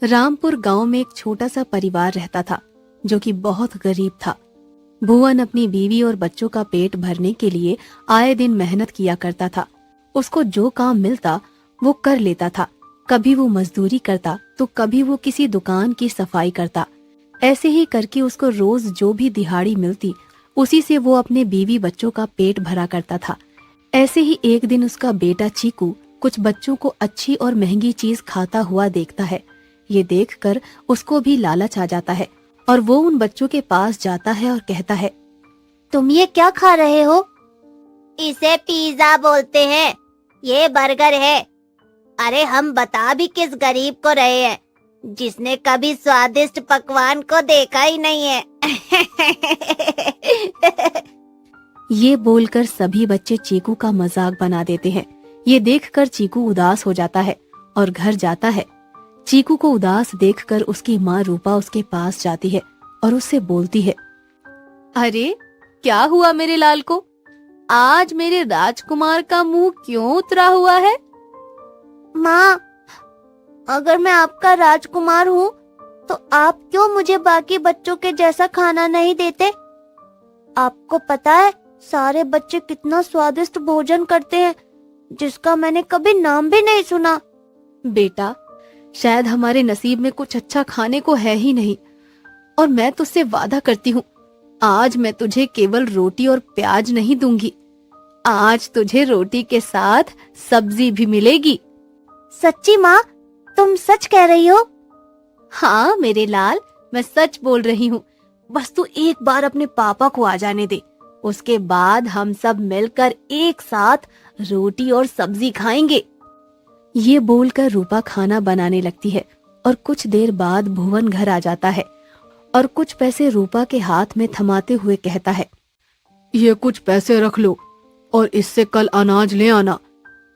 रामपुर गांव में एक छोटा सा परिवार रहता था जो कि बहुत गरीब था। भुवन अपनी बीवी और बच्चों का पेट भरने के लिए आए दिन मेहनत किया करता था। उसको जो काम मिलता वो कर लेता था। कभी वो मजदूरी करता तो कभी वो किसी दुकान की सफाई करता। ऐसे ही करके उसको रोज जो भी दिहाड़ी मिलती उसी से वो अपने बीवी बच्चों का पेट भरा करता था। ऐसे ही एक दिन उसका बेटा चीकू कुछ बच्चों को अच्छी और महंगी चीज खाता हुआ देखता है। ये देखकर उसको भी लालच आ जाता है और वो उन बच्चों के पास जाता है और कहता है, तुम ये क्या खा रहे हो? इसे पिज्जा बोलते हैं, ये बर्गर है। अरे हम बता भी किस गरीब को रहे हैं जिसने कभी स्वादिष्ट पकवान को देखा ही नहीं है। ये बोलकर सभी बच्चे चीकू का मजाक बना देते हैं। ये देखकर चीकू उदास हो जाता है और घर जाता है। चीकू को उदास देखकर उसकी माँ रूपा उसके पास जाती है और उससे बोलती है, अरे क्या हुआ मेरे लाल को? आज मेरे राजकुमार का मुंह क्यों उतरा हुआ है? माँ, अगर मैं आपका राजकुमार हूँ तो आप क्यों मुझे बाकी बच्चों के जैसा खाना नहीं देते? आपको पता है सारे बच्चे कितना स्वादिष्ट भोजन करते हैं जिसका मैंने कभी नाम भी नहीं सुना। बेटा, शायद हमारे नसीब में कुछ अच्छा खाने को है ही नहीं, और मैं तुझसे वादा करती हूँ आज मैं तुझे केवल रोटी और प्याज नहीं दूंगी। आज तुझे रोटी के साथ सब्जी भी मिलेगी। सच्ची माँ, तुम सच कह रही हो? हाँ मेरे लाल, मैं सच बोल रही हूँ। बस तू एक बार अपने पापा को आ जाने दे, उसके बाद हम सब मिलकर एक साथ रोटी और सब्जी खाएंगे। ये बोलकर रूपा खाना बनाने लगती है और कुछ देर बाद भुवन घर आ जाता है और कुछ पैसे रूपा के हाथ में थमाते हुए कहता है, ये कुछ पैसे रख लो और इससे कल अनाज ले आना।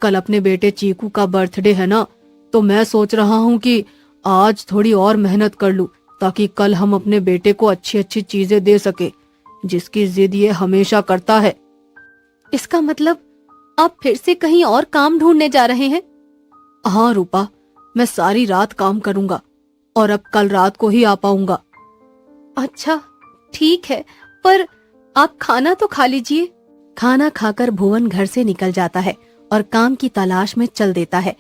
कल अपने बेटे चीकू का बर्थडे है ना, तो मैं सोच रहा हूँ कि आज थोड़ी और मेहनत कर लूं ताकि कल हम अपने बेटे को अच्छी अच्छी चीजें दे सके, जिसकी जिद ये हमेशा करता है। इसका मतलब आप फिर से कहीं और काम ढूंढने जा रहे हैं? हाँ रूपा, मैं सारी रात काम करूंगा और अब कल रात को ही आ पाऊंगा। अच्छा ठीक है, पर आप खाना तो खा लीजिए। खाना खाकर भुवन घर से निकल जाता है और काम की तलाश में चल देता है।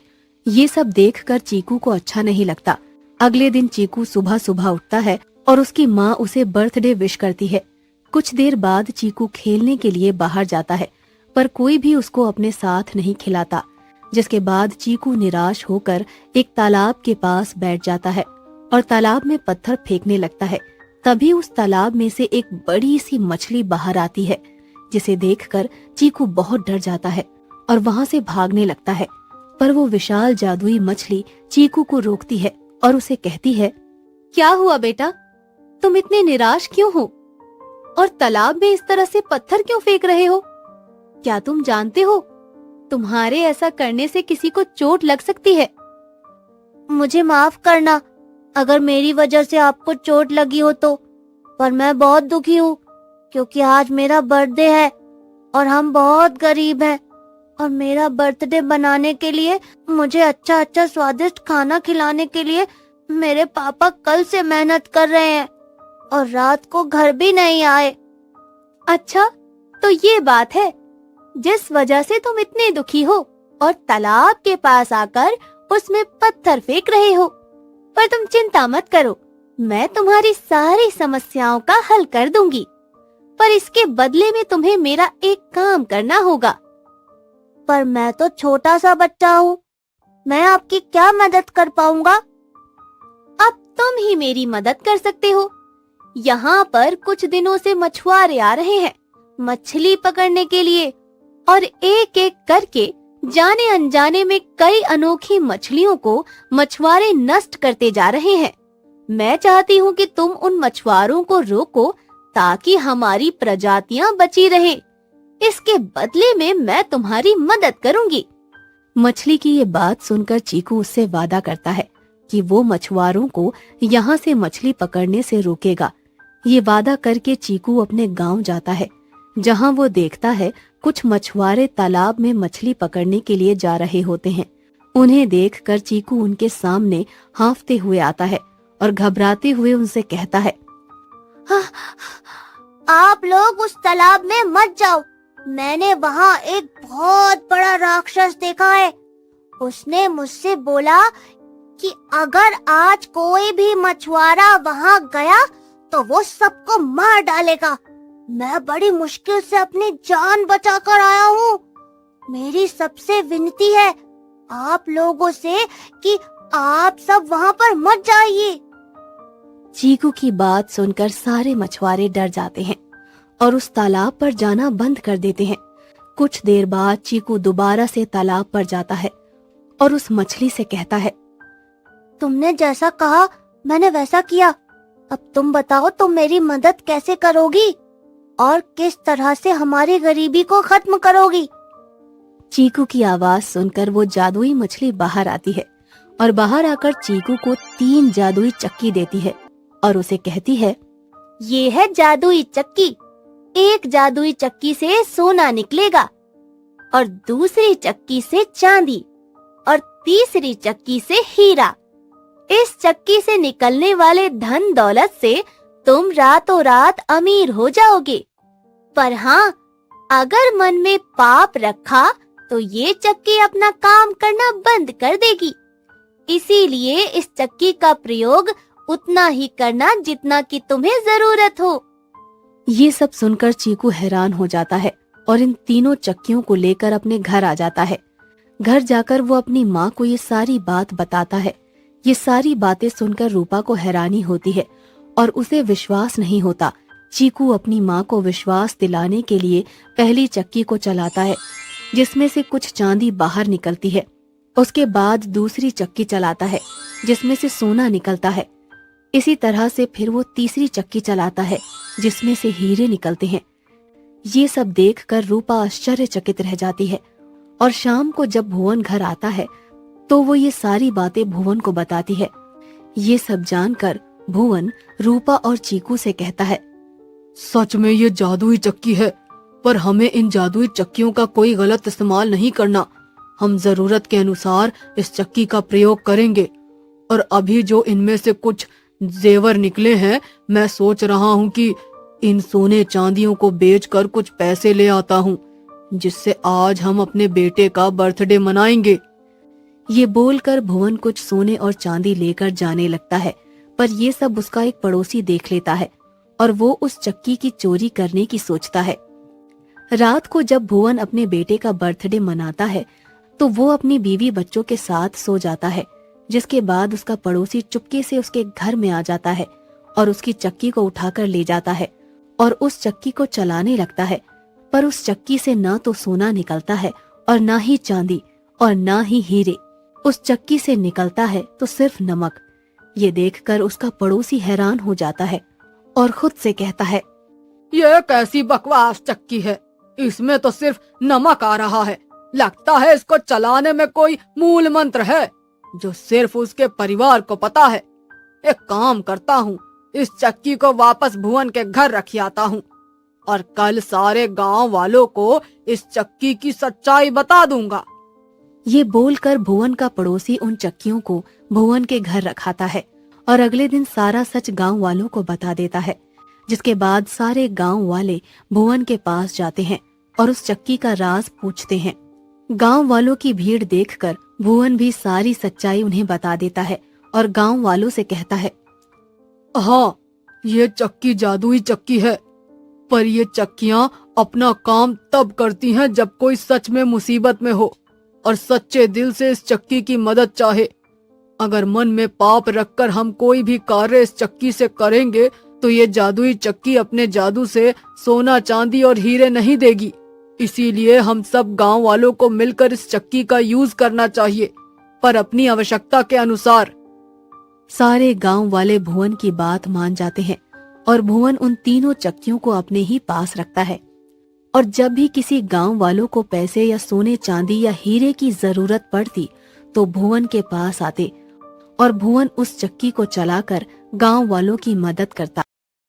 ये सब देखकर चीकू को अच्छा नहीं लगता। अगले दिन चीकू सुबह सुबह उठता है और उसकी माँ उसे बर्थडे विश करती है। कुछ देर बाद चीकू खेलने के लिए बाहर जाता है, पर कोई भी उसको अपने साथ नहीं खिलाता। जिसके बाद चीकू निराश होकर एक तालाब के पास बैठ जाता है और तालाब में पत्थर फेंकने लगता है। तभी उस तालाब में से एक बड़ी सी मछली बाहर आती है, जिसे देखकर चीकू बहुत डर जाता है और वहाँ से भागने लगता है। पर वो विशाल जादुई मछली चीकू को रोकती है और उसे कहती है, क्या हुआ बेटा, तुम इतने निराश क्यों हो और तालाब में इस तरह से पत्थर क्यों फेंक रहे हो? क्या तुम जानते हो तुम्हारे ऐसा करने से किसी को चोट लग सकती है? मुझे माफ करना अगर मेरी वजह से आपको चोट लगी हो तो, पर मैं बहुत दुखी हूँ क्योंकि आज मेरा बर्थडे है और हम बहुत गरीब हैं और मेरा बर्थडे बनाने के लिए, मुझे अच्छा अच्छा स्वादिष्ट खाना खिलाने के लिए मेरे पापा कल से मेहनत कर रहे हैं और रात को घर भी नहीं आए। अच्छा, तो ये बात है जिस वजह से तुम इतने दुखी हो और तालाब के पास आकर उसमें पत्थर फेंक रहे हो। पर तुम चिंता मत करो, मैं तुम्हारी सारी समस्याओं का हल कर दूंगी, पर इसके बदले में तुम्हें मेरा एक काम करना होगा। पर मैं तो छोटा सा बच्चा हूँ, मैं आपकी क्या मदद कर पाऊंगा? अब तुम ही मेरी मदद कर सकते हो। यहाँ पर कुछ दिनों से मछुआरे आ रहे हैं मछली पकड़ने के लिए और एक एक करके जाने अनजाने में कई अनोखी मछलियों को मछुआरे नष्ट करते जा रहे हैं। मैं चाहती हूँ कि तुम उन मछुआरों को रोको ताकि हमारी प्रजातियां बची रहें। इसके बदले में मैं तुम्हारी मदद करूंगी। मछली की ये बात सुनकर चीकू उससे वादा करता है कि वो मछुआरों को यहाँ से मछली पकड़ने से रोकेगा। ये वादा करके चीकू अपने गांव जाता है, जहाँ वो देखता है कुछ मछुआरे तालाब में मछली पकड़ने के लिए जा रहे होते हैं। उन्हें देखकर चीकू उनके सामने हांफते हुए आता है और घबराते हुए उनसे कहता है, आप लोग उस तालाब में मत जाओ। मैंने वहाँ एक बहुत बड़ा राक्षस देखा है। उसने मुझसे बोला कि अगर आज कोई भी मछुआरा वहाँ गया तो वो सबको मार डालेगा। मैं बड़ी मुश्किल से अपनी जान बचाकर आया हूँ। मेरी सबसे विनती है आप लोगों से कि आप सब वहाँ पर मत जाइए। चीकू की बात सुनकर सारे मछुआरे डर जाते हैं और उस तालाब पर जाना बंद कर देते हैं। कुछ देर बाद चीकू दोबारा से तालाब पर जाता है और उस मछली से कहता है, तुमने जैसा कहा मैंने वैसा किया। अब तुम बताओ तुम मेरी मदद कैसे करोगी और किस तरह से हमारी गरीबी को खत्म करोगी। चीकू की आवाज सुनकर वो जादुई मछली बाहर आती है और बाहर आकर चीकू को 3 जादुई चक्की देती है और उसे कहती है, ये है जादुई चक्की। एक जादुई चक्की से सोना निकलेगा और दूसरी चक्की से चांदी और तीसरी चक्की से हीरा। इस चक्की से निकलने वाले धन दौलत से तुम रातों रात अमीर हो जाओगे। पर हाँ, अगर मन में पाप रखा तो ये चक्की अपना काम करना बंद कर देगी। इसीलिए इस चक्की का प्रयोग उतना ही करना जितना कि तुम्हें जरूरत हो। ये सब सुनकर चीकू हैरान हो जाता है और इन तीनों चक्कियों को लेकर अपने घर आ जाता है। घर जाकर वो अपनी माँ को ये सारी बात बताता है। ये सारी बातें सुनकर रूपा को हैरानी होती है और उसे विश्वास नहीं होता। चीकू अपनी माँ को विश्वास दिलाने के लिए पहली चक्की को चलाता है जिसमें से कुछ चांदी बाहर निकलती है। उसके बाद दूसरी चक्की चलाता है जिसमें से सोना निकलता है। इसी तरह से फिर वो तीसरी चक्की चलाता है जिसमें से हीरे निकलते हैं। ये सब देखकर रूपा आश्चर्यचकित रह जाती है और शाम को जब भुवन घर आता है तो वो ये सारी बातें भुवन को बताती है। ये सब जानकर भुवन रूपा और चीकू से कहता है, सच में ये जादुई चक्की है, पर हमें इन जादुई चक्कियों का कोई गलत इस्तेमाल नहीं करना। हम जरूरत के अनुसार इस चक्की का प्रयोग करेंगे। और अभी जो इनमें से कुछ जेवर निकले हैं, मैं सोच रहा हूँ कि इन सोने चांदियों को बेचकर कुछ पैसे ले आता हूँ, जिससे आज हम अपने बेटे का बर्थडे मनाएंगे। ये बोलकर भुवन कुछ सोने और चांदी लेकर जाने लगता है, पर ये सब उसका एक पड़ोसी देख लेता है और वो उस चक्की की चोरी करने की सोचता है। रात को जब भुवन अपने बेटे का बर्थडे मनाता है तो वो अपनी बीवी बच्चों के साथ सो जाता है, जिसके बाद उसका पड़ोसी चुपके से उसके घर में आ जाता है और उसकी चक्की को उठाकर ले जाता है और उस चक्की को चलाने लगता है। पर उस चक्की से ना तो सोना निकलता है और ना ही चांदी और ना ही हीरे। उस चक्की से निकलता है तो सिर्फ नमक। ये देखकर उसका पड़ोसी हैरान हो जाता है और खुद से कहता है, ये कैसी बकवास चक्की है, इसमें तो सिर्फ नमक आ रहा है। लगता है इसको चलाने में कोई मूल मंत्र है जो सिर्फ उसके परिवार को पता है। एक काम करता हूँ, इस चक्की को वापस भुवन के घर रख आता हूँ और कल सारे गांव वालों को इस चक्की की सच्चाई बता दूंगा। ये बोलकर भुवन का पड़ोसी उन चक्कियों को भुवन के घर रखाता है और अगले दिन सारा सच गांव वालों को बता देता है, जिसके बाद सारे गांव वाले भुवन के पास जाते हैं और उस चक्की का राज पूछते हैं। गांव वालों की भीड़ देखकर भुवन भी सारी सच्चाई उन्हें बता देता है और गांव वालों से कहता है, हाँ, ये चक्की जादुई चक्की है, पर ये चक्कियाँ अपना काम तब करती हैं जब कोई सच में मुसीबत में हो और सच्चे दिल से इस चक्की की मदद चाहे। अगर मन में पाप रखकर हम कोई भी कार्य इस चक्की से करेंगे तो ये जादुई चक्की अपने जादू से सोना चांदी और हीरे नहीं देगी। इसीलिए हम सब गांव वालों को मिलकर इस चक्की का यूज करना चाहिए, पर अपनी आवश्यकता के अनुसार। सारे गांव वाले भुवन की बात मान जाते हैं और भुवन उन तीनों चक्कियों को अपने ही पास रखता है। और जब भी किसी गांव वालों को पैसे या सोने चांदी या हीरे की जरूरत पड़ती तो भुवन के पास आते और भुवन उस चक्की को चलाकर गांव वालों की मदद करता।